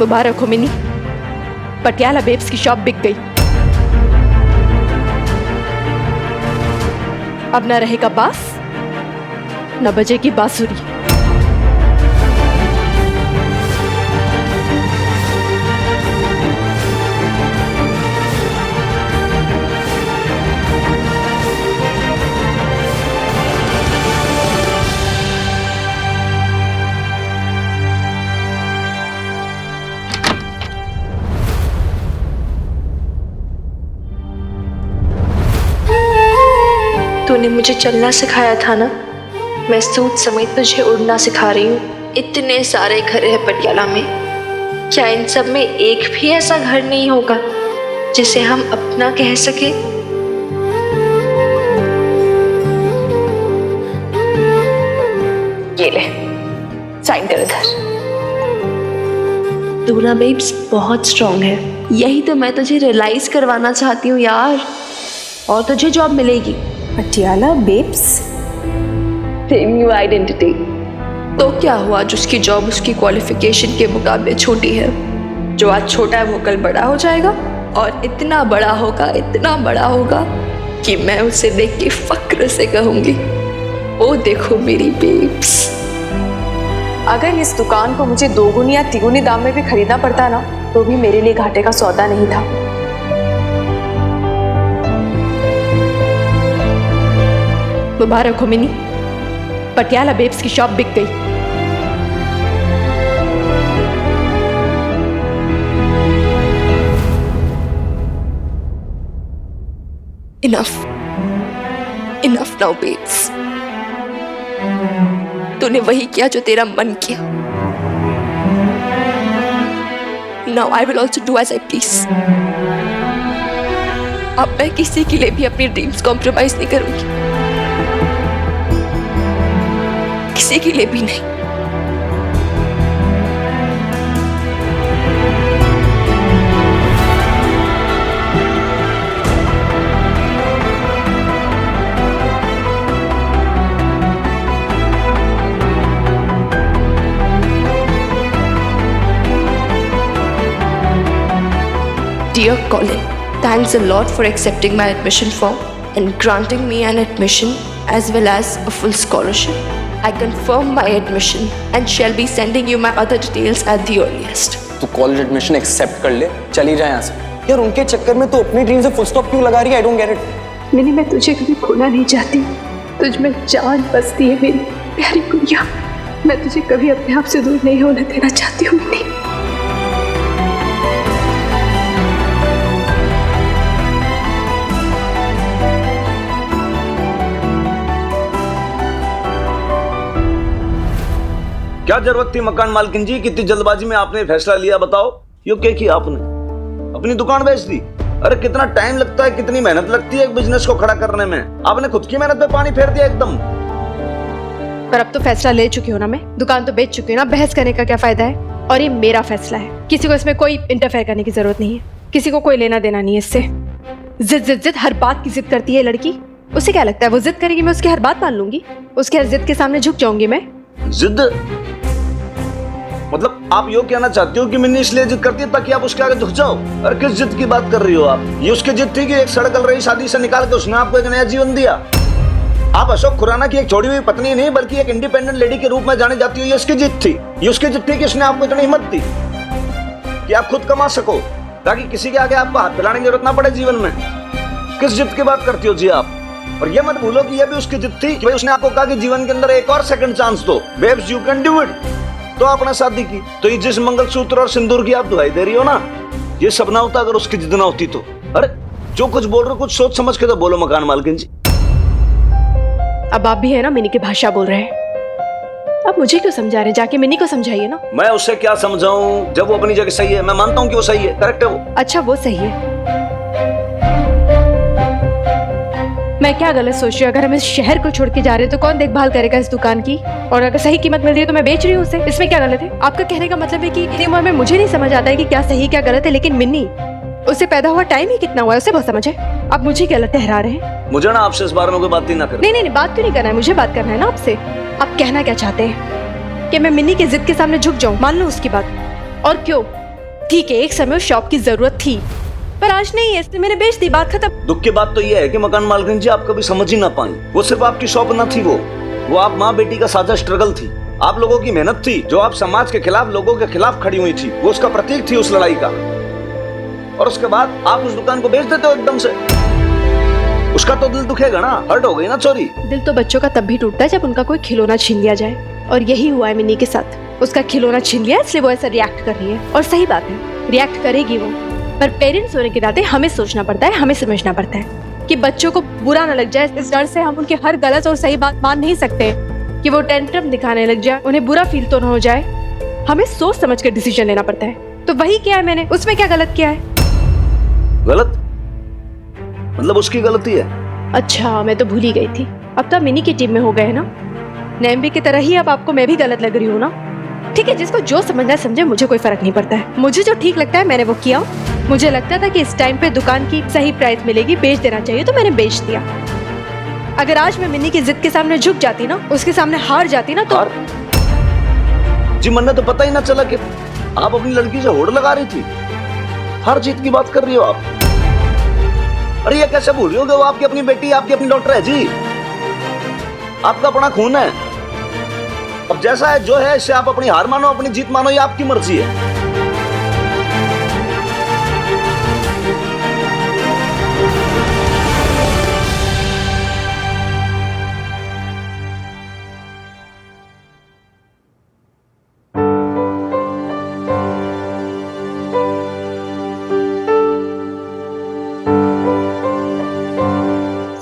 मुबारक हो मिनी, पटियाला बेब्स की शॉप बिक गई। अब न रहेगा बास न बजेगी बांसुरी। तूने मुझे चलना सिखाया था ना, मैं सूट समेत तुझे उड़ना सिखा रही हूँ। इतने सारे घर हैं पटियाला में, क्या इन सब में एक भी ऐसा घर नहीं होगा जिसे हम अपना कह सके? ये ले, साइन कर इधर। तू ना बेब्स बहुत स्ट्रांग है, यही तो मैं तुझे रियलाइज करवाना चाहती हूँ यार। और तुझे जॉब मिलेगी। Patiala babes, new identity. तो क्या हुआ जो उसकी जॉब उसकी क्वालिफिकेशन के मुकाबले छोटी है? जो आज छोटा है वो कल बड़ा हो जाएगा, और इतना बड़ा होगा कि मैं उसे देख के फक्र से कहूंगी, ओ देखो मेरी बेब्स। अगर इस दुकान को मुझे दोगुनी या तिगुनी दाम में भी खरीदना पड़ता ना, तो भी मेरे लिए घाटे का सौदा नहीं था। मुबारक हो मिनी, पटियाला बेब्स की शॉप बिक गई। Enough now babes. तूने वही किया जो तेरा मन किया। Now I will also do as I please. अब मैं किसी के लिए भी अपनी ड्रीम्स कॉम्प्रोमाइज नहीं करूंगी, किसी के लिए भी नहीं। Dear Colin, thanks a lot for accepting my admission form and granting me an admission as well as a full scholarship. I confirm my admission and shall be sending you my other details at the earliest. तू college admission accept कर ले, चली जाए यहाँ से। यार उनके चक्कर में तू अपनी ड्रीम से फुल स्टॉप क्यों लगा रही है? I don't get it. Mini, मैं तुझे कभी खोना नहीं चाहती, तुझ में जान बसती है मेरी प्यारी गुड़िया। मैं तुझे कभी अपने आप से दूर नहीं होने देना चाहती हूँ मिनी। क्या जरूरत थी मकान मालकिन जी, कितनी जल्दबाजी में आपने फैसला लिया? बताओ, यो क्या किया आपने? अपनी दुकान बेच दी? अरे कितना टाइम लगता है, कितनी मेहनत लगती है एक बिजनेस को खड़ा करने में। आपने खुद की मेहनत पे पानी फेर दिया एकदम। पर अब तो फैसला ले चुकी हूँ ना, मैं दुकान तो बेच चुकी हूँ ना, बहस करने का क्या फायदा है? और ये मेरा फैसला है, किसी को इसमें कोई इंटरफेयर करने की जरूरत नहीं है, किसी को कोई लेना देना नहीं है इससे। जिद हर बात की जिद करती है लड़की। उसे क्या लगता है वो जिद करेगी मैं उसकी हर बात मान लूंगी? उसकी हर जिद के सामने झुक जाऊंगी मैं? जिद मतलब आप यो कहना चाहती हो कि मिन्नी इसलिए जिद करती है ताकि आप उसके आगे झुक जाओ? अरे किस जिद की बात कर रही हो आप? ये उसकी जिद थी कि एक सड़कल रही शादी से निकाल के उसने आपको एक नया जीवन दिया। आप अशोक खुराना की एक छोड़ी हुई पत्नी नहीं बल्कि एक इंडिपेंडेंट लेडी के रूप में जानी जाती हो, ये उसकी जिद थी। ये उसकी जिद थी कि उसने आपको इतनी हिम्मत दी कि आप खुद कमा सको, ताकि किसी के आगे आपको हाथ फैलाने की जरूरत ना पड़े जीवन में। किस जिद की बात करती हो जी आप? और ये मत भूलो कि ये भी उसकी जिद थी कि भाई उसने आपको कहा कि जीवन के अंदर एक और सेकंड चांस दो, babes you can do it. तो आपने शादी की, तो ये जिस मंगलसूत्र और सिंदूर की आप दुहाई दे रही हो ना, ये सब ना होता अगर उसकी जिद ना होती तो। अरे जो कुछ बोल रहे हो कुछ सोच समझ के तो बोलो मकान मालकिन जी। अब आप भी है ना मिनी की भाषा बोल रहे हैं, अब मुझे क्यों समझा रहे? जाके मिनी को समझाइए ना। मैं उससे क्या समझाऊं जब वो अपनी जगह सही है। मैं मानता हूं कि वो सही है, करेक्ट है वो। अच्छा वो सही है, मैं क्या गलत सोच रही हूँ? अगर हम इस शहर को छोड़ के जा रहे हैं तो कौन देखभाल करेगा इस दुकान की? और अगर सही कीमत मिल रही है तो मैं बेच रही हूँ उसे, इसमें क्या गलत है? आपका कहने का मतलब है कि इतनी उम्र में मुझे नहीं समझ आता है कि क्या सही क्या गलत है, लेकिन मिन्नी उसे पैदा हुआ टाइम ही कितना हुआ है उसे बहुत समझ है। आप मुझे गलत ठहरा रहे हैं। मुझे ना आपसे इस बारे में कोई बात ही ना करें। नहीं, बात क्यों नहीं करना है? मुझे बात करना है ना आपसे। आप कहना क्या चाहते हैं? कि मैं मिन्नी की जिद के सामने झुक जाऊं, मान लूं उसकी बात? और क्यों? ठीक है, एक समय उस शॉप की जरूरत थी, पर आज नहीं है, इसलिए मैंने बेच दी, बात खत्म। दुख की बात तो यह है कि मकान मालकिन जी आप कभी समझ ही ना पाई। वो सिर्फ आपकी शॉप न थी, वो आप माँ बेटी का साझा स्ट्रगल थी। आप लोगों की मेहनत थी जो आप समाज के खिलाफ, लोगों के खिलाफ खड़ी हुई थी। वो उसका प्रतीक थी, उस लड़ाई का। और उसके बाद आप उस दुकान को बेच देते हो एकदम से। उसका तो दिल दुखेगा ना, हर्ट हो गई ना चोरी। दिल तो बच्चों का तब भी टूटता है जब उनका कोई खिलौना छीन लिया जाए, और यही हुआ है मिनी के साथ। उसका खिलौना छीन लिया, इसलिए वो ऐसा रिएक्ट कर रही है। और सही बात है, रिएक्ट करेगी वो, पर पेरेंट्स होने के नाते हमें सोचना पड़ता है, हमें समझना पड़ता है कि बच्चों को बुरा ना लग जाए। इस डर से हम उनकी हर गलत और सही बात मान नहीं सकते कि वो टेंट्रम दिखाने लग जाए, उन्हें बुरा फील तो ना हो जाए। हमें सोच समझ कर डिसीजन लेना पड़ता है। तो वही किया है मैंने, उसमें क्या गलत किया है? गलत मतलब उसकी गलती है? अच्छा, मैं तो भूल ही गई थी। अब तो आप मिनी की टीम में हो गए ना, नैम्बी की तरह ही अब आपको मैं भी गलत लग रही हूँ ना। ठीक है, जिसको जो समझना है समझे, मुझे कोई फर्क नहीं पड़ता है। मुझे जो ठीक लगता है मैंने वो किया। मुझे लगता था कि इस टाइम पे दुकान की सही प्राइस मिलेगी, बेच देना चाहिए, तो मैंने बेच दिया। अगर आज मैं मिनी की जिद के सामने झुक जाती ना, उसके सामने हार जाती ना, तो जी मन तो पता ही ना चला कि आप अपनी लड़की से होड़ लगा रही थी। हर जीत की बात कर रही हो आप। अरे ये कैसे भूल रही हो कि वो आपकी अपनी बेटी, आपकी अपनी डॉक्टर है जी, आपका अपना खून है। अब जैसा है जो है, इससे आप अपनी हार मानो, अपनी जीत मानो, ये आपकी मर्जी है।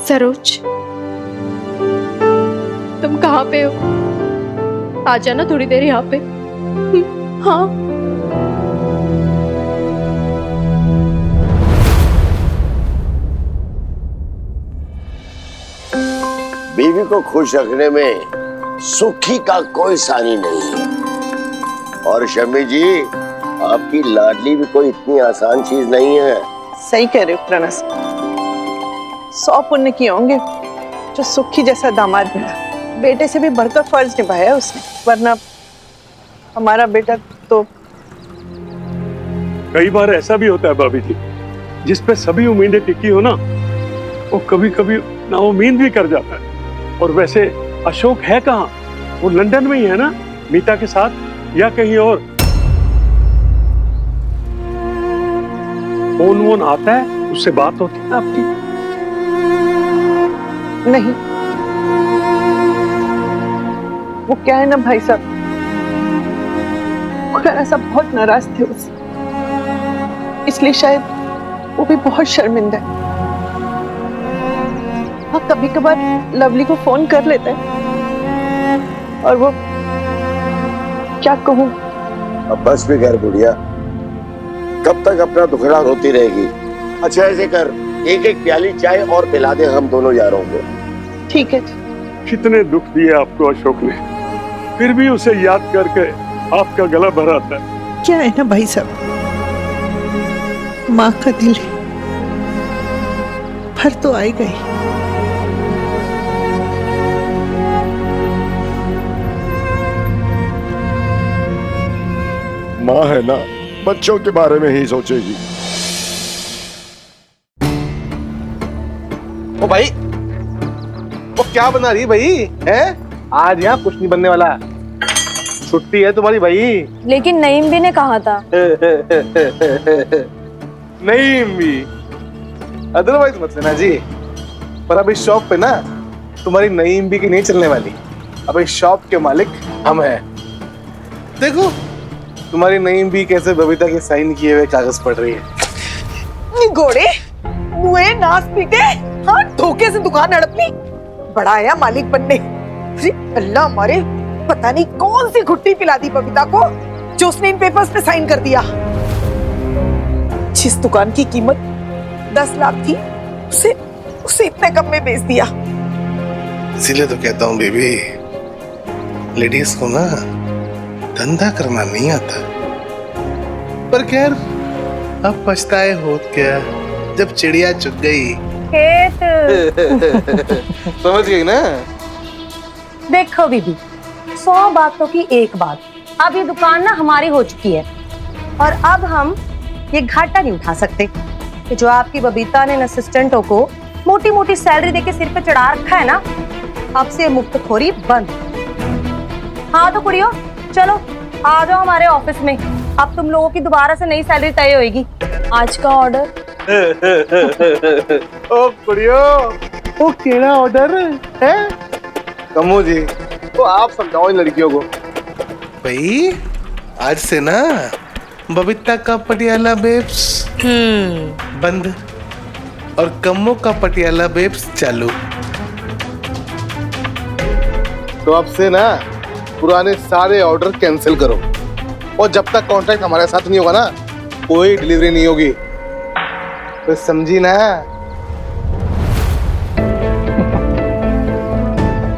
सरोज, तुम कहाँ पे हो? आ जाना थोड़ी देर यहाँ पे। हाँ। बीवी को खुश रखने में सुखी का कोई सानी नहीं है। और शम्मी जी, आपकी लाडली भी कोई इतनी आसान चीज नहीं है। सही कह रहे हो प्रणस, 100 पुण्य किए होंगे जो सुखी जैसा दामाद मिला। बेटे से भी बढ़कर फर्ज निभाया है उसने, वरना हमारा बेटा तो। कई बार ऐसा भी होता है भाभी जी, जिस पे सभी उम्मीदें टिकी हो ना, वो कभी कभी नाउम्मीद भी कर जाता है। और वैसे अशोक है कहाँ? वो लंदन में ही है ना, मीता के साथ, या कहीं और? फोन वोन आता है, उससे बात होती है आपकी? नहीं, वो क्या है ना भाई साहब, खुराना साहब बहुत नाराज थे उससे, इसलिए शायद वो भी बहुत शर्मिंदा है। हाँ, कभी कभार लवली को फोन कर लेता है, और वो क्या कहूँ। अब बस भी कर बुढ़िया, कब तक अपना दुखड़ा रोती रहेगी? अच्छा ऐसे कर, एक एक प्याली चाय और पिला दे हम दोनों यारों को। ठीक है। कितने दुख दिए आपको अशोक ने, फिर भी उसे याद करके आपका गला भर आता है। क्या है ना भाई साहब, माँ का दिल है, भर तो आई गई। माँ है ना, बच्चों के बारे में ही सोचेगी। ओ भाई, वो क्या बना रही भाई है? आज यहाँ कुछ नहीं बनने वाला, छुट्टी है तुम्हारी भाई। लेकिन नईम भी ने कहा था। नईम भी अदरवाइज मत लेना जी, पर अब इस शॉप पे ना तुम्हारी नईम भी की नहीं चलने वाली। अब इस शॉप के मालिक हम हैं। देखो तुम्हारी नईम भी कैसे बबीता के साइन किए हुए कागज पढ़ रही है। घोड़े मुए नाच पी के, हाँ, धोखे से दुकान हड़प ली, बड़ा आया मालिक बनने। अरे अल्लाह मारे, पता नहीं कौन सी घुट्टी पिला दी बबीता को जो उसने इन पेपर्स पे साइन कर दिया। जिस दुकान की कीमत 10 लाख थी, उसे इतने कम में बेच दिया। इसीलिए तो कहता हूँ बेबी, लेडीज को ना धंधा करना नहीं आता। पर खैर, अब पछताए होत क्या जब चिड़िया चुग गई। समझ गई ना? देखो बीबी, 100 बातों की एक बात, अब ये दुकान ना हमारी हो चुकी है। और अब हम ये घाटा नहीं उठा सकते कि जो आपकी बबीता ने असिस्टेंटों को मोटी मोटी सैलरी देके सिर पे चढ़ा रखा है ना, अब से मुफ्तखोरी बंद। हाँ तो कुड़ियों, चलो आ जाओ हमारे ऑफिस में। अब तुम लोगों की दोबारा से नई सैलरी तय होएगी। आज का ऑर्डर। ओ कुड़ियो, वो केड़ा ऑर्डर है? कमो जी, तो आप समझाओ इन लड़कियों को। भाई आज से ना बबीता का पटियाला बेब्स बंद और कम्मो का पटियाला बेब्स चालू। तो अब से ना पुराने सारे ऑर्डर कैंसिल करो, और जब तक कॉन्ट्रैक्ट हमारे साथ नहीं होगा ना, कोई डिलीवरी नहीं होगी। तो समझी ना?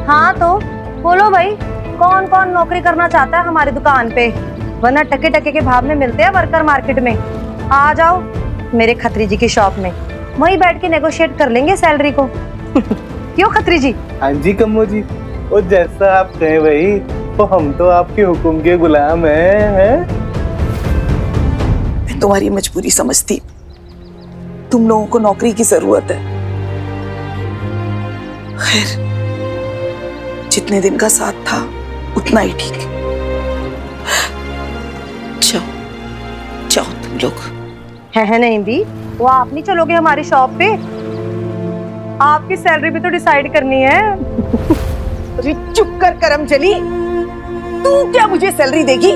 हाँ तो बोलो भाई, कौन कौन नौकरी करना चाहता है हमारी दुकान पे, वरना टके टके के भाव में मिलते हैं वर्कर मार्केट में। आ जाओ मेरे खत्री जी की शॉप में, वहीं बैठ के नेगोशिएट कर लेंगे सैलरी को। क्यों खत्री जी? हाँ जी कम्मो जी, वो जैसा आप कहें भाई, तो हम तो आपके हुक्म के गुलाम हैं। मैं तुम्हारी मजबूरी समझती, तुम लोगों को नौकरी की जरूरत है। खैर, जितने दिन का साथ था उतना ही ठीक है। जाओ जाओ तुम लोग। है नहीं भी, वो आप नहीं चलोगे हमारी शॉप पे? आपकी सैलरी भी तो डिसाइड करनी है। अरे चुप कर करम चली, तू क्या मुझे सैलरी देगी?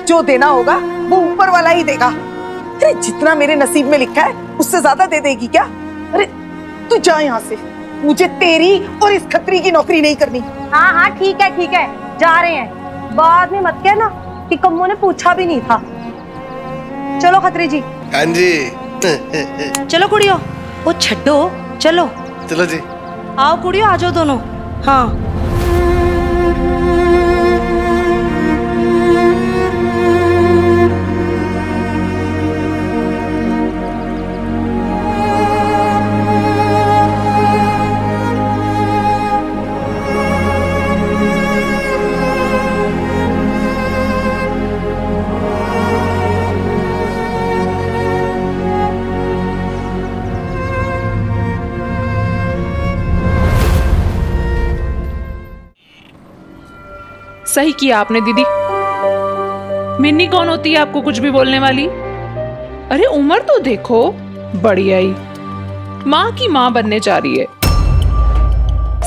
जो देना होगा वो ऊपर वाला ही देगा। अरे जितना मेरे नसीब में लिखा है उससे ज्यादा दे देगी क्या? अरे तू जा यहाँ से, मुझे तेरी और इस खत्री की नौकरी नहीं करनी। हाँ हाँ ठीक है, जा रहे हैं। बाद में मत कहना कि कम्मो ने पूछा भी नहीं था। चलो खत्री जी। हाँ जी। चलो कुड़ियों, वो छड्डो, चलो चलो जी। आओ कुड़ियों, आ जाओ दोनों। हाँ सही किया आपने दीदी। मिन्नी कौन होती है आपको कुछ भी बोलने वाली? अरे उम्र तो देखो, बढ़िया ही माँ की माँ बनने जा रही है।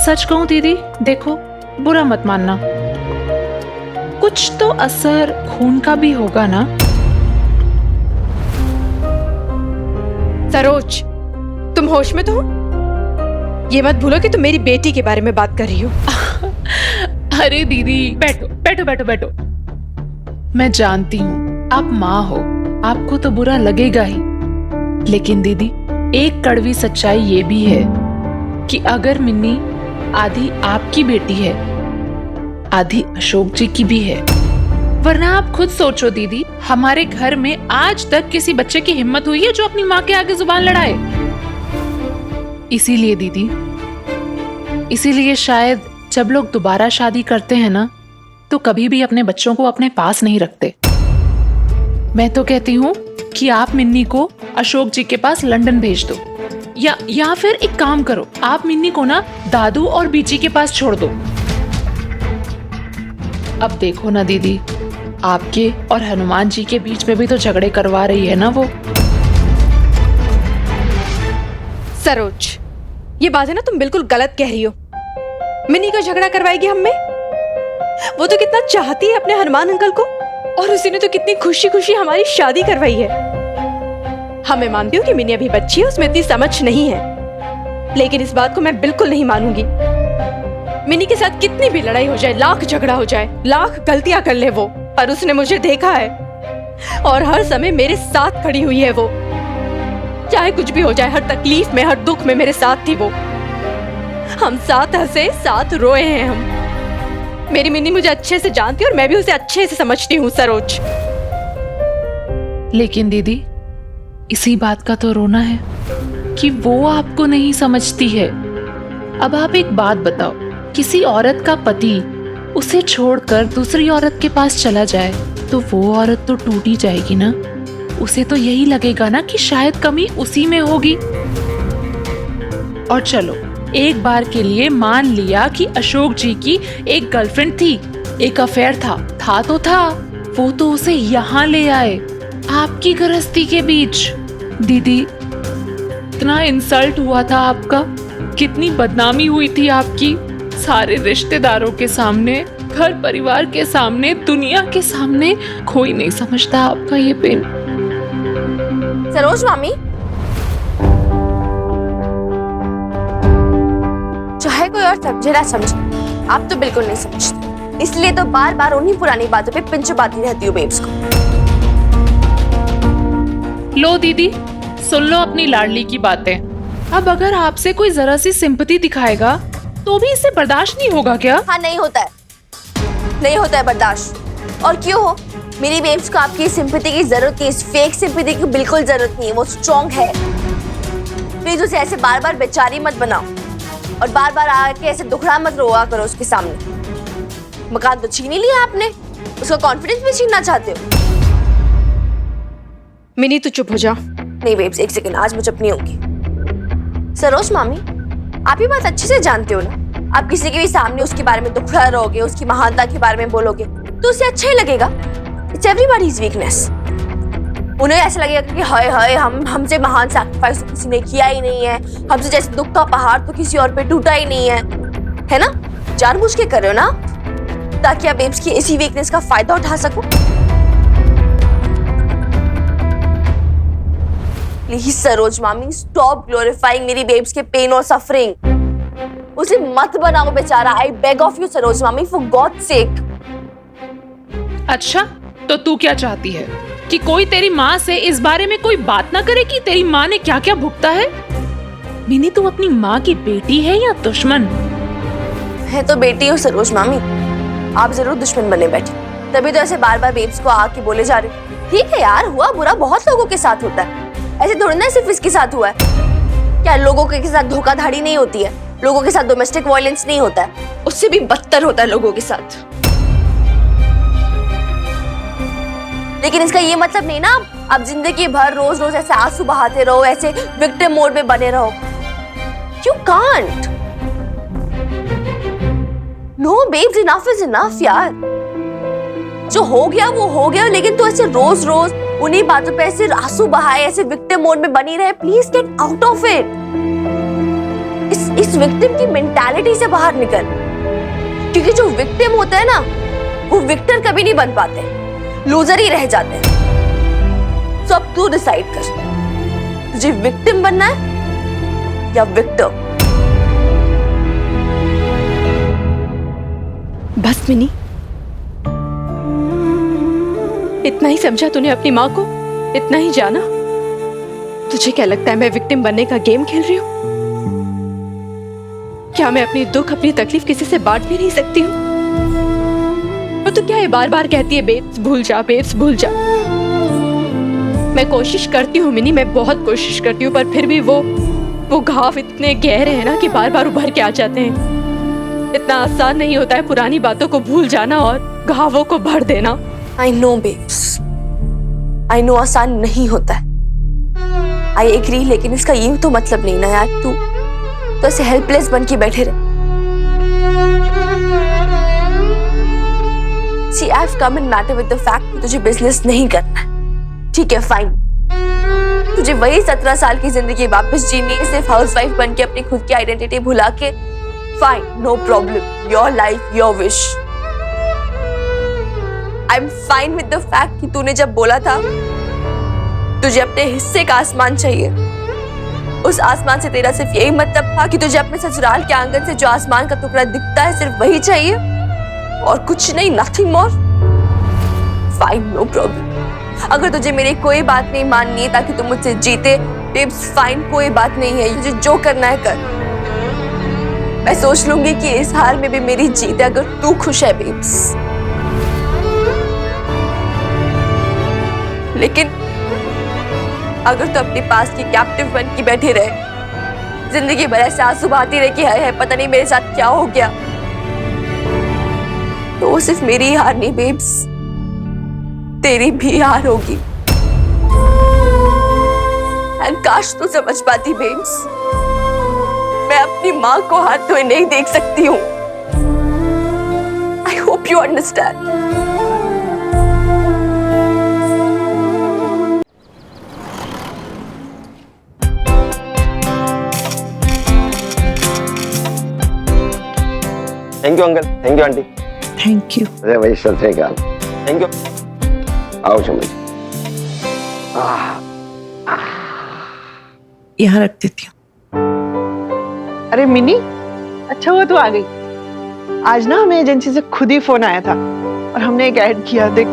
सच कहूं दीदी, देखो बुरा मत मानना, कुछ तो असर खून का भी होगा ना। सरोज, तुम होश में तो हो? ये मत भूलो कि तुम मेरी बेटी के बारे में बात कर रही हो। अरे दीदी बैठो बैठो बैठो बैठो। मैं जानती हूँ आप माँ हो, आपको तो बुरा लगेगा ही, लेकिन दीदी एक कड़वी सच्चाई ये भी है कि अगर मिन्नी आधी आपकी बेटी है, आधी अशोक जी की भी है। वरना आप खुद सोचो दीदी, हमारे घर में आज तक किसी बच्चे की हिम्मत हुई है जो अपनी माँ के आगे जुबान लड़ाए? इसीलिए दीदी, इसीलिए शायद जब लोग दोबारा शादी करते हैं ना, तो कभी भी अपने बच्चों को अपने पास नहीं रखते। मैं तो कहती हूँ कि आप मिन्नी को अशोक जी के पास लंदन भेज दो, या फिर एक काम करो, आप मिन्नी को ना दादू और बीची के पास छोड़ दो। अब देखो ना दीदी, आपके और हनुमान जी के बीच में भी तो झगड़े करवा रही है ना वो। सरोज, ये बात है ना, तुम बिल्कुल गलत कह रही हो। मिन्नी को झगड़ा करवाएगी हम में? वो तो कितना चाहती है अपने हनुमान अंकल को, और उसी ने तो कितनी खुशी खुशी हमारी शादी करवाई है। हाँ, मैं मानती हूँ कि मिन्नी अभी बच्ची है, उसमें इतनी समझ नहीं है, लेकिन इस बात को मैं बिल्कुल नहीं मानूंगी। मिन्नी के साथ कितनी भी लड़ाई हो जाए, लाख झगड़ा हो जाए, लाख गलतियां कर ले वो, पर उसने मुझे देखा है और हर समय मेरे साथ खड़ी हुई है वो। चाहे कुछ भी हो जाए, हर तकलीफ में, हर दुख में मेरे साथ थी वो। हम साथ हंसे, साथ रोए हैं हम। मेरी मिन्नी मुझे अच्छे से जानती है और मैं भी उसे अच्छे से समझती हूँ सरोज। लेकिन दीदी, इसी बात का तो रोना है कि वो आपको नहीं समझती है। अब आप एक बात बताओ, किसी औरत का पति उसे छोड़कर दूसरी औरत के पास चला जाए तो वो औरत तो टूट ही जाएगी ना। उसे तो यही लगेगा ना कि शायद कमी उसी में होगी। और चलो, एक बार के लिए मान लिया कि अशोक जी की एक गर्लफ्रेंड थी, एक अफेयर था तो था। वो तो उसे यहाँ ले आए, आपकी गृहस्थी के बीच। दीदी, इतना इंसल्ट हुआ था आपका, कितनी बदनामी हुई थी आपकी, सारे रिश्तेदारों के सामने, घर परिवार के सामने, दुनिया के सामने। कोई नहीं समझता आपका ये पेन। सरोज मामी, चाहे कोई और समझे ना समझे, आप तो बिल्कुल नहीं समझते। इसलिए तो बार बार उन्हीं पुरानी बातों पे पिंच चबाती रहती हूँ बेब्स को। लो दीदी, सुन लो अपनी लाडली की बातें। अब अगर आपसे कोई जरा सी सिंपैथी दिखाएगा तो भी इसे बर्दाश्त नहीं होगा क्या? हाँ, नहीं होता है बर्दाश्त। और क्यों हो, मेरी बेब्स को आपकी सिंपैथी की जरूरत नहीं, इस फेक सिंपैथी की बिल्कुल जरूरत नहीं है। वो स्ट्रॉन्ग है। प्लीज उसे ऐसे बार बार बेचारी मत बनाओ और बार बार आके ऐसे दुखड़ा मत रोआ करो उसके सामने। मकान तो छीन ही लिया आपने, उसका कॉन्फिडेंस भी छीनना चाहते हो। मिनी तू चुप हो जा। नहीं बेब्स, एक सेकंड, आज मैं चुप नहीं होंगी। सरोज मामी, आप ये बात अच्छे से जानते हो ना, आप किसी के भी सामने उसके बारे में दुखड़ा रहोगे, उसकी महानता के बारे में बोलोगे तो उसे अच्छा ही लगेगा। It's everybody's weakness. उन्हें ऐसा लगेगा कि हाय हाय, हमसे महान सैक्रिफाइस तो किसी ने किया ही नहीं है, हमसे जैसे दुख का पहाड़ तो किसी और पे टूटा ही नहीं है ना? जानबूझ के कर रहे हो ना, ताकि आप बेब्स की इसी वीकनेस का फायदा उठा सको। प्लीज सरोज मामी, स्टॉप ग्लोरीफाइंग मेरी बेब्स के पेन और सफरिंग। उसे मत बनाओ बेचारा। I beg of you Saroj मामी, फॉर गॉड सेक। अच्छा, तो तू क्या चाहती है कि कोई तेरी माँ से इस बारे में कोई बात ना करे कि तेरी माँ ने क्या क्या भुगता है? मिनी, तू अपनी माँ की बेटी है या दुश्मन? है तो बेटी हूँ सरोज मामी, आप जरूर दुश्मन बने बैठे, तभी तो ऐसे बार बार बेब्स को आके बोले जा रहे। ठीक है यार, हुआ बुरा बहुत लोगों के साथ होता है, ऐसे थोड़ी ना सिर्फ इसके साथ हुआ है। क्या लोगों के साथ धोखाधड़ी नहीं होती है? लोगों के साथ डोमेस्टिक वायलेंस नहीं होता है? उससे भी बदतर होता है लोगों के साथ। लेकिन इसका ये मतलब नहीं ना आप जिंदगी भर रोज रोज ऐसे आंसू बहाते रहो, ऐसे विक्टिम मोड में बने रहो। You can't. No babes, enough is enough यार। जो हो गया वो हो गया, लेकिन तू ऐसे रोज रोज उन्हीं बातों पे ऐसे आंसू बहाए, ऐसे विक्टिम मोड में बनी रहे। Please get out of it. इस विक्टिम की मेंटालिटी से बाहर निकल, क्योंकि जो विक्टिम होता है ना, वो विक्टर कभी नहीं बन पाते, लूजर ही रह जाते हैं। तो अब तू डिसाइड कर, तुझे विक्टिम बनना है या विक्टर? बस मिनी, इतना ही समझा तूने अपनी माँ को, इतना ही जाना। तुझे क्या लगता है मैं विक्टिम बनने का गेम खेल रही हूँ? क्या मैं अपनी दुख, अपनी तकलीफ किसी से बांट भी नहीं सकती हूँ? और तू क्या ये बार बार कहती है बेब्स भूल जा, बेब्स भूल जा। मैं कोशिश करती हूँ मिनी, मैं बहुत कोशिश करती हूँ, पर फिर भी वो घाव इतने गहरे हैं ना कि बार बार उभर के आ जाते हैं। इतना आसान नहीं होता है पुरानी बातों को भूल जाना और घावों को भर देना। I know babes, I know आसान नहीं होता है, I agree, लेकिन इसका ये तो मतलब नहीं ना यार तू तो ऐसे हेल्पलेस बन के बैठे रहे। See, I've come in matter with the fact कि तुझे बिजनेस नहीं करना है, ठीक है फाइन। तुझे वही 17 साल की जिंदगी वापस जीनी है, सिर्फ हाउसवाइफ बन के अपनी खुद की आइडेंटिटी भुला के। Fine, no problem, your life your wish. I am fine with the fact कि तूने जब बोला था तुझे अपने हिस्से का आसमान चाहिए, उस आसमान से तेरा सिर्फ यही मतलब था कि तुझे अपने ससुराल के आंगन से जो आसमान का टुकड़ा दिखता है सिर्फ वही चाहिए और कुछ नहीं, nothing more. Fine, no problem. अगर तुझे मेरी कोई बात नहीं माननी है ताकि तुम मुझसे जीते, बेब्स फाइन, कोई बात नहीं है, तुझे जो करना है कर। मैं सोच लूंगी कि इस हार में भी मेरी जीत है अगर तू खुश है बेब्स। लेकिन अगर तू अपने पास की कैप्टिव बन के बैठे रहे, जिंदगी भर ऐसे आंसू बहाती रहे कि है पता नहीं मेरे साथ क्या हो गया, तो वो सिर्फ मेरी ही हार नहीं बेब्स, तेरी भी हार होगी। एंड काश तू समझ पाती बेब्स, मैं अपनी माँ को हाथ धोए नहीं देख सकती हूँ। I hope you understand. Thank you uncle, thank you aunty. Thank you. अरे भाई सत श्री अकाल। Thank you. आओ शम्मी जी। यहाँ रख देती हूँ। अरे मिनी, अच्छा हुआ तू आ गई। आज ना हमें एजेंसी से खुद ही फोन आया था और हमने एक ऐड किया। देख,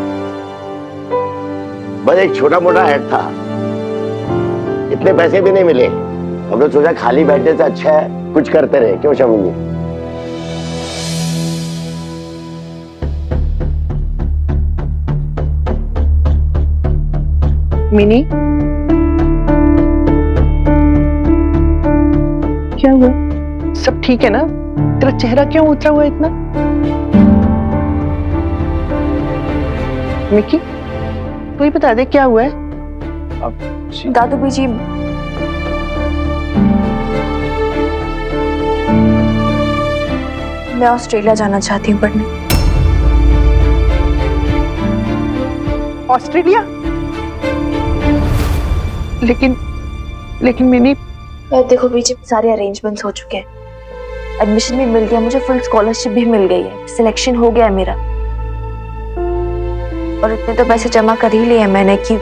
बस एक छोटा मोटा ऐड था, इतने पैसे भी नहीं मिले। हम लोग सोचा खाली बैठने से अच्छा है कुछ करते रहे, क्यों शम्मी जी? मिनी, क्या हुआ? सब ठीक है ना? तेरा चेहरा क्यों उतरा हुआ इतना? मिकी, तू ही बता दे क्या हुआ है? दादू बीजी, मैं ऑस्ट्रेलिया जाना चाहती हूँ पढ़ने। ऑस्ट्रेलिया? लेकिन मिनी, देखो बीजी, सारे अरेंजमेंट्स हो चुके हैं, एडमिशन भी मिल गया, मुझे फुल स्कॉलरशिप भी मिल गई है, सिलेक्शन हो गया है मेरा, और इतने तो पैसे जमा कर ही लिए हैं मैंने कि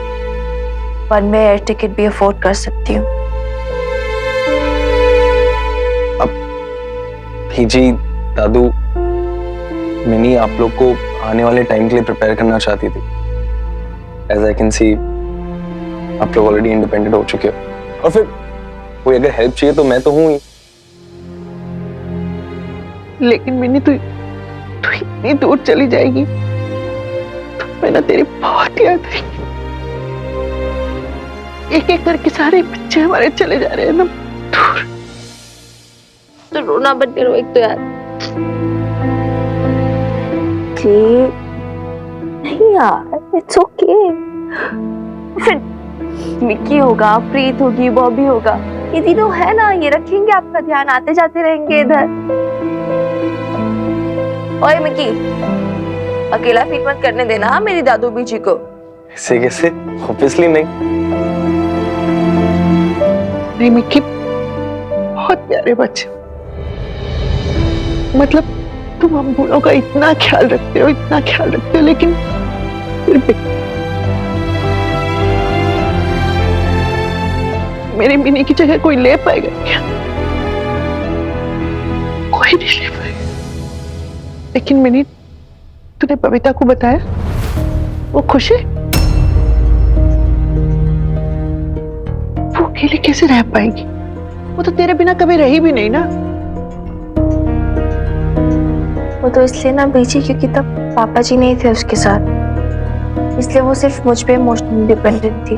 वन वे एयर टिकट भी अफोर्ड कर सकती हूँ। अब भीजी, दादू, मिनी आप लोग को आने वाले टाइम के लिए प्रिपेयर करना चाहती थी। एज आई कैन सी आप लोग ऑलरेडी इंडिपेंडेंट हो चुके हो, और फिर कोई अगर हेल्प चाहिए तो मैं तो हूं ही। लेकिन मिनी, तू इतनी दूर चली जाएगी तो मैं ना तेरी बहुत याद आएगी। एक एक करके सारे बच्चे हमारे चले जा रहे हैं ना दूर। तो रोना बंद करो एक तो यार। नहीं यार, इट्स ओके। फिर मिक्की होगा, प्रीत होगी, बॉबी होगा, ये तीनों है ना, ये रखेंगे आपका ध्यान, आते जाते रहेंगे इधर। ओए मिक्की, अकेला फील मत करने देना मेरी दादू बीजी को। ऐसे कैसे? ऑब्वियसली नहीं। नहीं मिक्की, बहुत प्यारे बच्चे, मतलब तुम हम बूढ़ों का इतना ख्याल रखते हो, लेकिन फिर भी मेरी मिनी की जगह कोई ले पाएगा क्या? कोई नहीं ले पाएगा। लेकिन मिनी, तूने बबीता को बताया? वो खुश है? वो अकेले कैसे रह पाएगी? वो तो तेरे बिना कभी रही भी नहीं ना। वो तो इसलिए ना बीजी क्योंकि तब पापा जी नहीं थे उसके साथ, इसलिए वो सिर्फ मुझ पे इमोशनली डिपेंडेंट थी।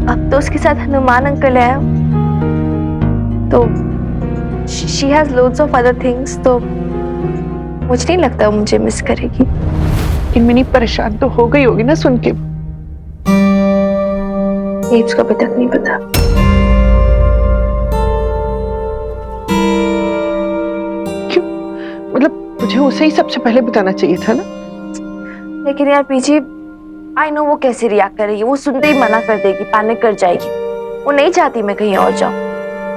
अब तो उसके साथ हनुमान अंकल है, तो she has loads of other things, तो मुझे नहीं लगता वो मुझे मिस करेगी। लेकिन मिनी परेशान तो हो गई होगी ना सुन के। बेब्स को अभी तक नहीं पता। क्यों? मतलब तुझे उसे ही सबसे पहले बताना चाहिए था ना। लेकिन यार पीछे आई नो वो कैसे रिएक्ट करेगी, वो सुनते ही मना कर देगी, पैनिक कर जाएगी। वो नहीं चाहती मैं कहीं और जाऊं।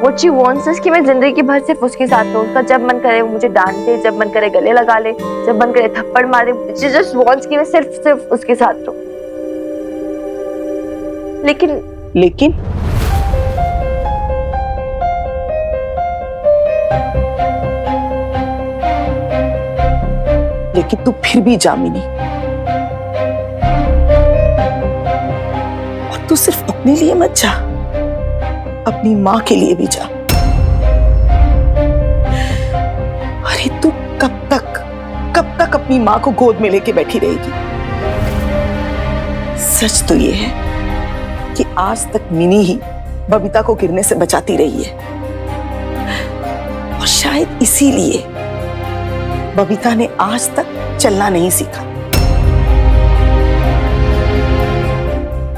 What she wants is कि मैं जिंदगी भर सिर्फ उसके साथ रहूं। उसका जब मन करे वो मुझे डांट दे, जब मन करे गले लगा ले, जब मन करे थप्पड़ मारे। She just wants कि मैं सिर्फ उसके साथ रहूं। लेकिन तू फिर भी जा मिनी, और तू सिर्फ अपने लिए मत जा, अपनी माँ के लिए भी जा। अरे तू कब तक अपनी माँ को गोद में लेके बैठी रहेगी? सच तो ये है कि आज तक मिनी ही बबीता को गिरने से बचाती रही है, और शायद इसीलिए बबीता ने आज तक चलना नहीं सीखा।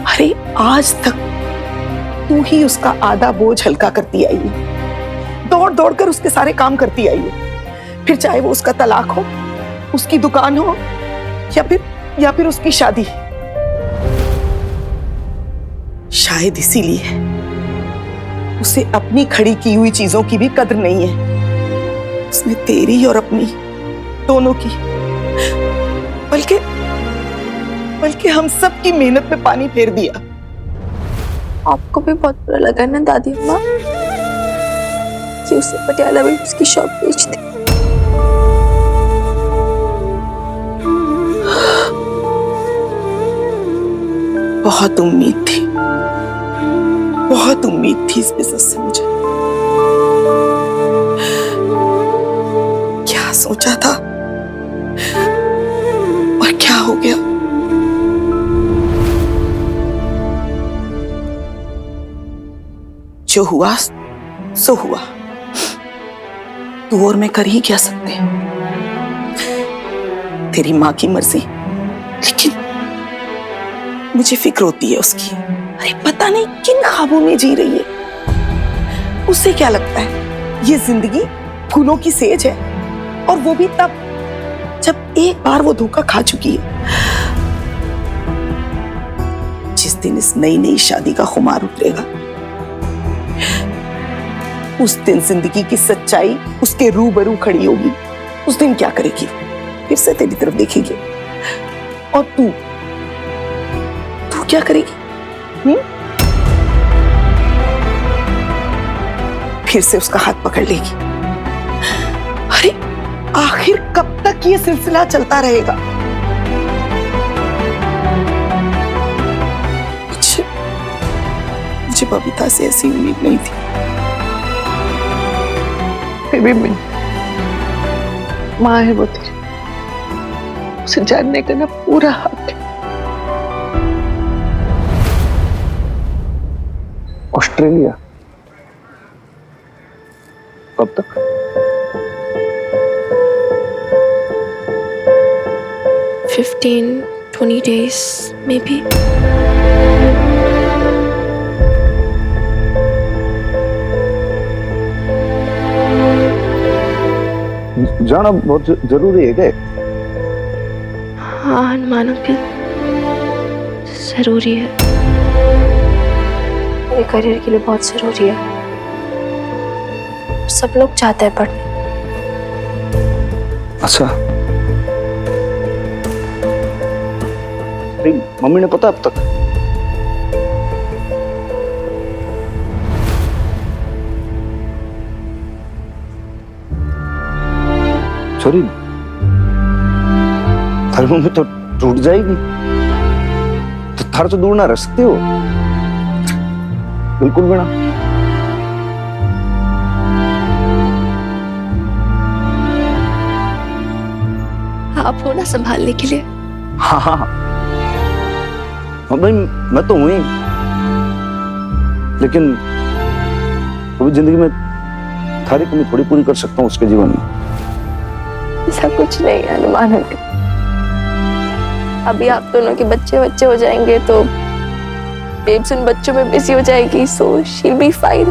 अरे आज तक तू ही उसका आधा बोझ हल्का करती आई है, दौड़ दौड़ कर उसके सारे काम करती आई है, फिर चाहे वो उसका तलाक हो, उसकी दुकान हो या फिर उसकी शादी। शायद इसीलिए उसे अपनी खड़ी की हुई चीजों की भी कद्र नहीं है। उसने तेरी और अपनी दोनों की, बल्कि हम सब की मेहनत में पानी फेर दिया। आपको भी बहुत बुरा लगा ना दादी अम्मा कि उसने पटियाला में उसकी शॉप बेच दी। बहुत उम्मीद थी इस बिजनेस से मुझे। क्या सोचा था और क्या हो गया। जो हुआ सो हुआ, तू और मैं कर ही क्या सकते हैं। तेरी माँ की मर्जी, लेकिन मुझे फिक्र होती है उसकी। अरे पता नहीं किन ख्वाबों में जी रही है। उसे क्या लगता है ये जिंदगी फूलों की सेज है, और वो भी तब जब एक बार वो धोखा खा चुकी है। जिस दिन इस नई शादी का खुमार उतरेगा, उस दिन जिंदगी की सच्चाई उसके रूबरू खड़ी होगी। उस दिन क्या करेगी? फिर से तेरी तरफ देखेगी, और तू क्या करेगी? फिर से उसका हाथ पकड़ लेगी। अरे आखिर कब तक ये सिलसिला चलता रहेगा? मुझे बबीता से ऐसी उम्मीद नहीं थी। फिर भी माँ है वो तेरी, उसे जानने का ना पूरा हक है। ऑस्ट्रेलिया कब तक? $15, $20 days, maybe. जाना बहुत जरूरी है क्या? हाँ हनुमान अंकल, जरूरी है। मेरे करियर के लिए बहुत जरूरी है। सब लोग चाहते हैं पढ़ने। अच्छा, मम्मी ने पता अब तक? सॉरी, थारी मम्मी तो टूट जाएगी। तो थार तो दूर ना रह सकते हो, बिल्कुल भी ना। आप हो ना संभालने के लिए। हाँ भाई, मैं तो हूं ही, लेकिन कभी जिंदगी में थारी कमी थोड़ी पूरी कर सकता हूँ उसके जीवन में। ऐसा कुछ नहीं है हनुमान अंकल। अभी आप दोनों के बच्चे हो जाएंगे तो बेब्स उन बच्चों में बिजी हो जाएगी, so she will be fine.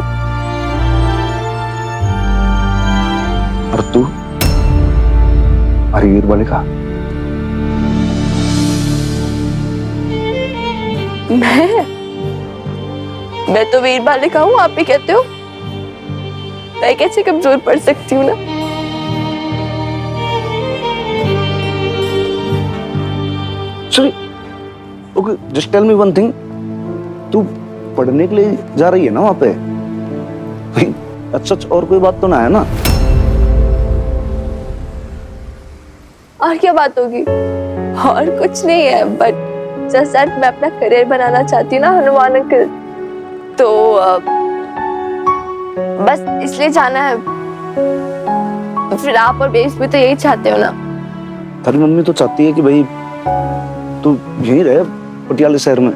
और तू वीर बालिका? मैं तो वीर बालिका हूँ, आप भी कहते हो। मैं कैसे कमजोर पड़ सकती हूँ ना? Sorry, okay, just tell me one thing. तू पढ़ने के लिए जा रही है ना वहां पे? अच्छा, और कोई बात तो ना है ना? और क्या बात होगी? और कुछ नहीं है, बट जस्ट दैट मैं अपना करियर बनाना चाहती हूँ ना हनुमान अंकल, तो बस इसलिए जाना है। फिर आप और बेब्स भी तो यही चाहते हो ना? तेरी मम्मी तो चाहती है कि भाई तू यहीं रहे पटियाला शहर में।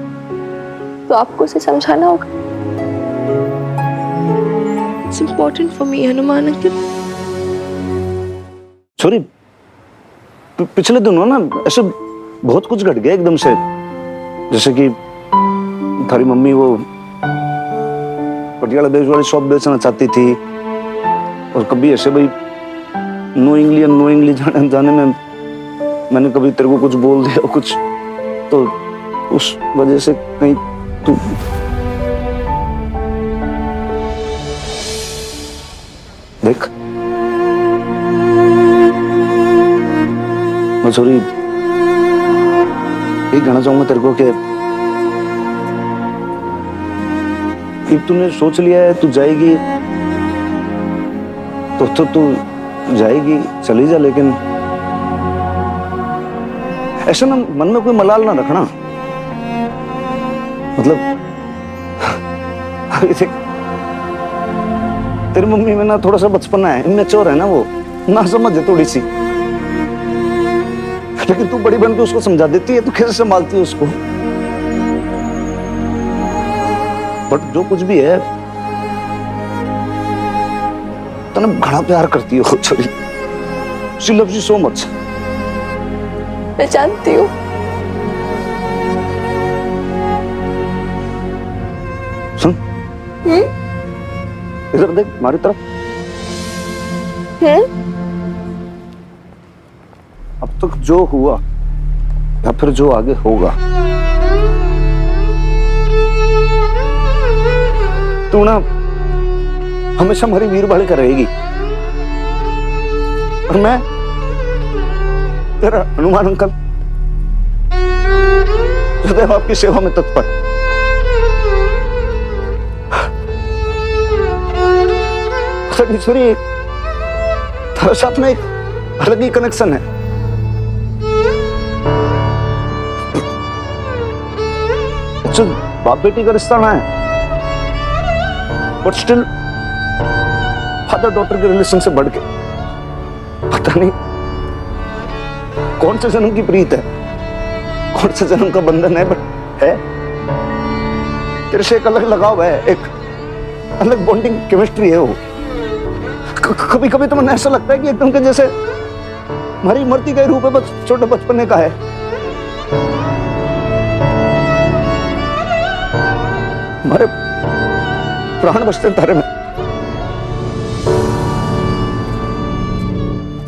तो आपको उसे समझाना होगा। It's important for me, Hanuman uncle. Sorry, पिछले दिनों ना ऐसे बहुत कुछ घट गया एकदम से, जैसे कि थारी मम्मी वो पटियाला बेच वाली शॉप बेचना चाहती थी, और कभी ऐसे भाई नोइंगली जाने में मैंने कभी तेरे को कुछ बोल दिया कुछ, तो उस वजह से कहीं तू देख, मैं सॉरी ये कहना चाहूंगा तेरे को कि तूने सोच लिया है तू जाएगी तो तू जाएगी, चली जा, लेकिन ऐसा ना मन में कोई मलाल ना रखना। मतलब तेरी मम्मी में ना थोड़ा सा बचपना है, इमेच्योर है ना, वो ना समझ है थोड़ी सी, लेकिन तू बड़ी बन के उसको समझा देती है, तू कैसे संभालती है उसको। बट जो कुछ भी है तो ना बड़ा प्यार करती है छोरी, she loves you so much. मैं जानती हूँ। सुन, इधर देख हमारी तरफ। अब तक जो हुआ या फिर जो आगे होगा, तू ना हमेशा हमारी वीर बालिका रहेगी, और मैं तेरा हनुमान अंकल सदैव आपकी सेवा में तत्पर। ईश्वरी, तेरे साथ में एक अलग ही कनेक्शन है। अच्छा, बाप बेटी का रिश्ता ना है, बट स्टिल फादर डॉटर के रिलेशन से बढ़ के पता नहीं कौन से जन्म की प्रीत है, कौन से जन्म का बंधन है, बट है। तेरे से एक अलग लगाव है, एक अलग बॉन्डिंग केमिस्ट्री है वो। कभी कभी तो मुझे ऐसा लगता है कि एकदम के जैसे हमारी मरती गई रूप है, बस छोटे बचपने का है। हमारे प्राण बचते तारे में।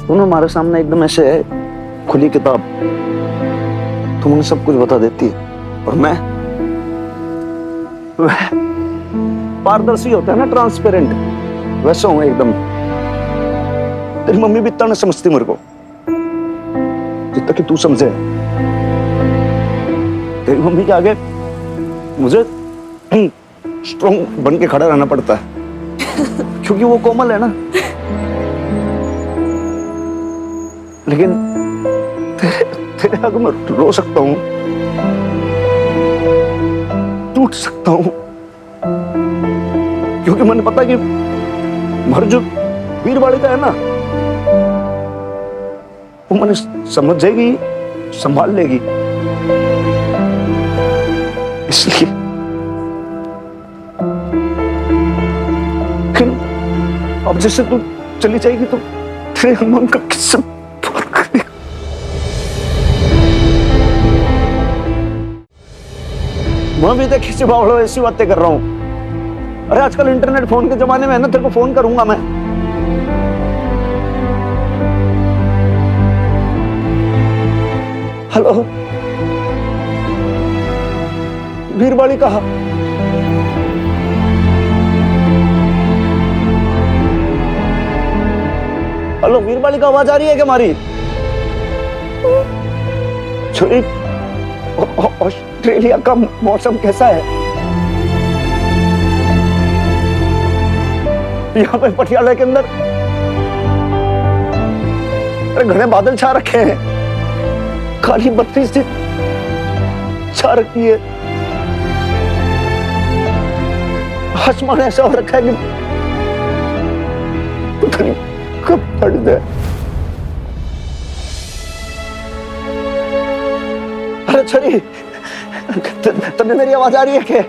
तुम हमारे सामने एकदम ऐसे है, खुली किताब, तुम उन्हें सब कुछ बता देती है, और मैं पारदर्शी होता है ना, ट्रांसपेरेंट, वैसा हूं एकदम। तेरी मम्मी भी इतना नहीं समझती मेरे को जितना कि तू समझे। तेरी मम्मी के आगे मुझे स्ट्रॉन्ग बन के खड़ा रहना पड़ता है क्योंकि वो कोमल है ना। लेकिन तेरे आगे मैं रो सकता हूं, टूट सकता हूं, क्योंकि मैंने पता कि हमारी जो वीर बालिका है ना, वो मैंने समझ जाएगी, संभाल लेगी। इसलिए अब जैसे तू चली जाएगी तो तेरे हनुमान का किस्सा मैं भी देखी बावड़ो ऐसी बातें कर रहा हूं। अरे आजकल इंटरनेट फोन के जमाने में है ना, तेरे को फोन करूंगा मैं। हेलो, वीरबाली कहा? हेलो, वीरबाली का आवाज आ रही है क्या हमारी? छोरी, ऑस्ट्रेलिया का मौसम कैसा है? यहाँ पे पटियाला के अंदर घने बादल छा रखे हैं, काली बत्ती से छा रखी है, आसमान ऐसा हो रखा है कि पता नहीं कब फट जाए। अरे छरी, तब मेरी आवाज आ रही है क्या?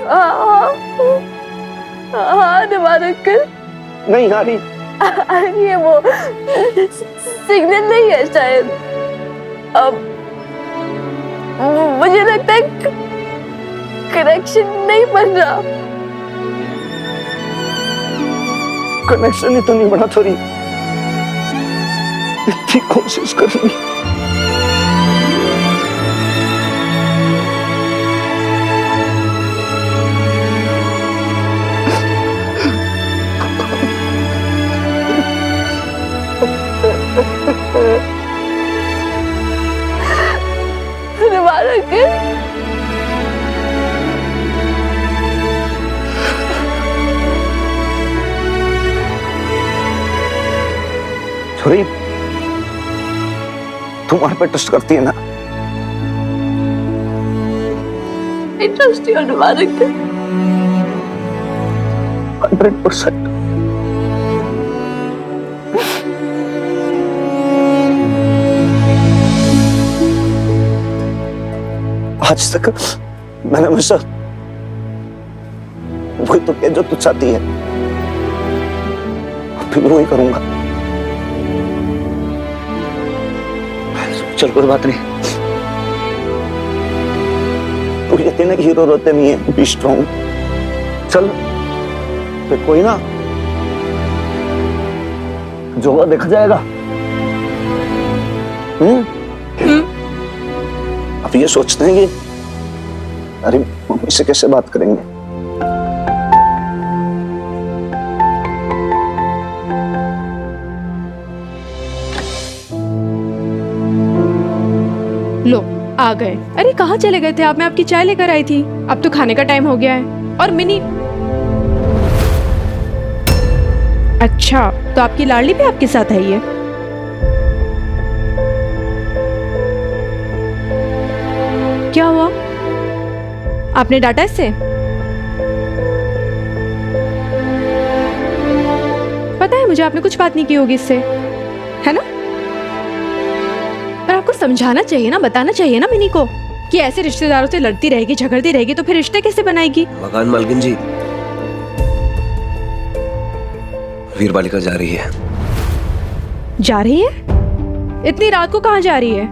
हाँ हनुमान अंकल। नहीं आ रही। आ रही है, वो सिग्नल नहीं है शायद। अब मुझे लगता है कनेक्शन नहीं बन रहा। कनेक्शन ही तो नहीं बना छोरी, इतनी कोशिश कर रही। दोबारा कर। छोरी तुम्हारे पे ट्रस्ट करती है ना? ट्रस्ट यू दोबारा कर। 100%। आज तक मैंने हमेशा वही तो किया जो तू चाहती है, अभी भी वही करूंगा। चल कोई बात नहीं, तू ये कहने की हीरो रोते नहीं है, बी स्ट्रॉन्ग। चल फिर कोई ना, जो होगा देखा जाएगा। अब ये सोचते हैं कि अरे मम्मी से कैसे बात करेंगे। लो आ गए। अरे कहाँ चले गए थे आप? मैं आपकी चाय लेकर आई थी। अब तो खाने का टाइम हो गया है। और मिनी, अच्छा तो आपकी लाडली भी आपके साथ आई है? क्या हुआ? आपने डांटा इससे? पता है मुझे आपने कुछ बात नहीं की होगी इससे, है ना? पर आपको समझाना चाहिए ना, बताना चाहिए ना मिनी को कि ऐसे रिश्तेदारों से लड़ती रहेगी, झगड़ती रहेगी तो फिर रिश्ते कैसे बनाएगी? मकान मालकिन जी, वीर बालिका जा रही है। जा रही है? इतनी रात को कहाँ जा रही है?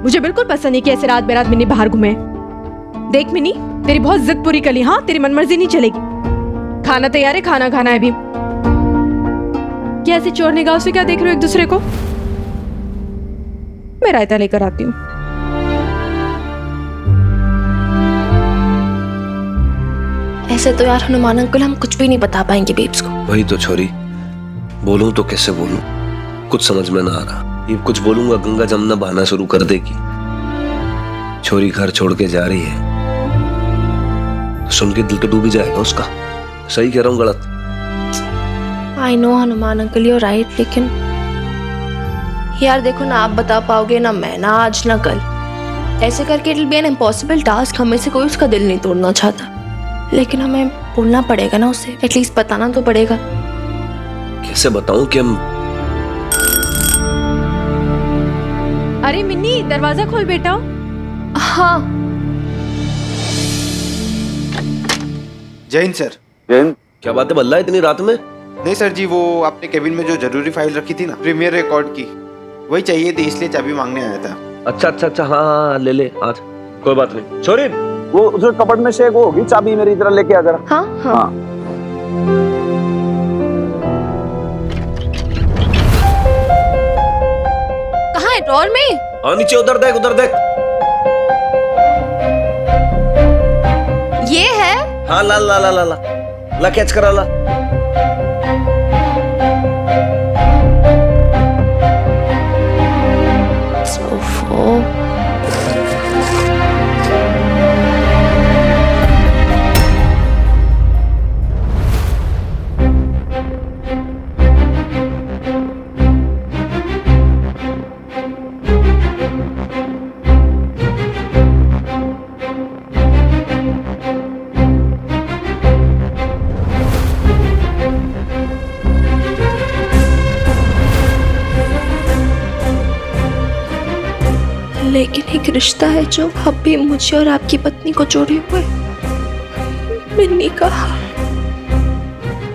मुझे बिल्कुल पसंद नहीं कि ऐसे रात बेरात मिनी बाहर घूमे। देख मिनी, तेरी बहुत जिद पूरी कर ली। हाँ, तेरी मनमर्जी नहीं चलेगी। खाना तैयार है, खाना खाना है अभी। क्या ऐसे चोर निगाहों से क्या देख रहे हो एक दूसरे को? मैं रायता लेकर आती हूँ। ऐसे तो यार हनुमान अंकल हम कुछ भी नहीं बता पाएंगे बेब्स को। वही तो छोरी, बोलूं तो कैसे बोलूं, कुछ समझ में ना आ रहा। ये कुछ बोलूंगा गंगा जमुना बहाना शुरू कर देगी। छोरी घर छोड़ के जा रही है, सुन के दिल तो डूब ही जाएगा उसका। सही कह रहा हूँ गलत? I know Hanuman uncle you right, लेकिन यार देखो ना, आप बता पाओगे ना मैं, ना आज ना कल। ऐसे करके it will be an impossible task. हमें से कोई उसका दिल नहीं तोड़ना चाहता, लेकिन हमें बोलना पड़ेगा ना उसे, एटलीस्ट बताना तो पड़ेगा। कैसे बताऊं कि हम... अरे मिन्नी, दरवाजा खोल बेटा। हाँ। जय हिंद सर। जय हिंद। क्या बात है बल्ला, इतनी रात में? नहीं सर जी, वो आपने केबिन में जो जरूरी फाइल रखी थी ना, प्रीमियर रिकॉर्ड की, वही चाहिए थी, इसलिए चाबी मांगने आया था। अच्छा अच्छा अच्छा, हाँ हाँ ले ले आज, कोई बात नहीं। छोरी वो उधर कपड़ में से वो होगी, चाबी मेरी तरह लेके आ जरा। हाँ हाँ। कहाँ है? ड्रॉर में? हाँ नीचे, उधर देख, उधर देख। ये है? हाँ ला ला ला ला ला ला, कैच करा ला। लेकिन एक रिश्ता है जो अब भी मुझे और आपकी पत्नी को जोड़े हुए। मिन्नी का,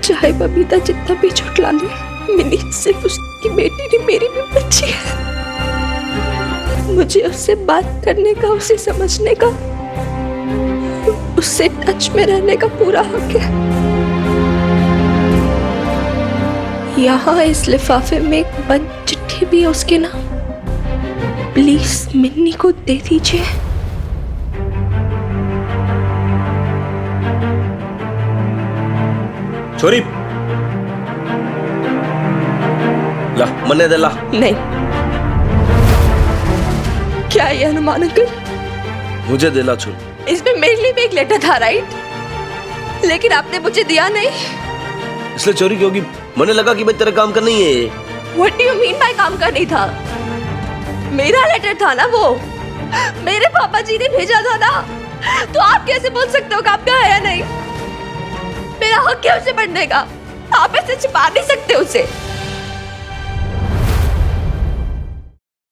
चाहे बबीता जितना भी झुठला ले, मिन्नी सिर्फ उसकी बेटी नहीं, मेरी भी बच्ची है। मुझे उससे बात करने का, उसे समझने का, उससे टच में रहने का पूरा हक है। यहाँ इस लिफाफे में एक बंद चिट्ठी भी है उसके नाम। प्लीज मिन्नी को दे दीजिए। छोरी ला मन्ने दे ला। नहीं, क्या ये अनुमान अंकल? मुझे देला छोरी। इसमें मेरे लिए भी एक लेटर था, राइट? लेकिन आपने मुझे दिया नहीं। इसलिए चोरी क्योंकि मैंने लगा कि भाई तेरा काम करना ही है। What do you mean by काम का नहीं था? मेरा लेटर था ना वो, मेरे पापा जी ने भेजा था ना, तो आप कैसे बोल सकते हो काम का है या नहीं? मेरा हक है उसे पढ़ने का, आप ऐसे छिपा नहीं सकते उसे।